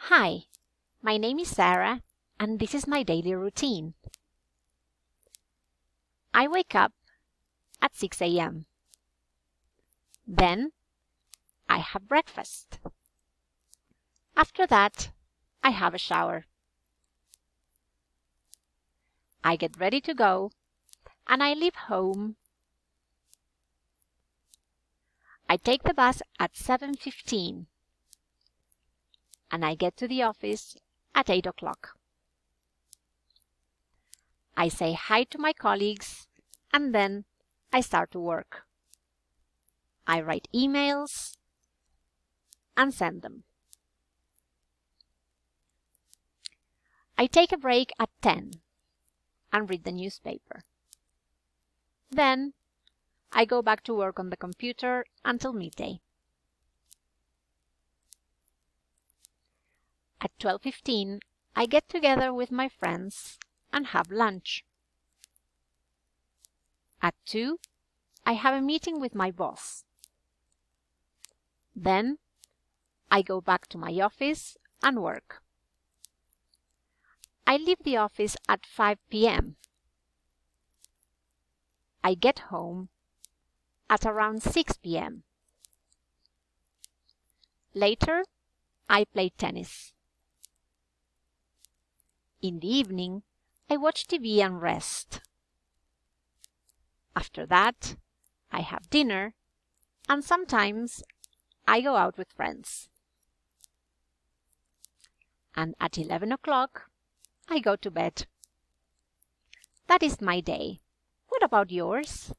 Hi, my name is Sarah, and this is my daily routine. I wake up at 6 a.m. Then I have breakfast. After that, I have a shower. I get ready to go, and I leave home. I take the bus at 7:15, and I get to the office at 8 o'clock. I say hi to my colleagues, and then I start to work. I write emails and send them. I take a break at 10 and read the newspaper. Then I go back to work on the computer until midday. At 12:15, I get together with my friends and have lunch. At 2, I have a meeting with my boss. Then I go back to my office and work. I leave the office at 5 p.m. I get home at around 6 p.m. Later, I play tennis. In the evening, I watch TV and rest. After that, I have dinner, and sometimes I go out with friends. And at 11 o'clock, I go to bed. That is my day. What about yours?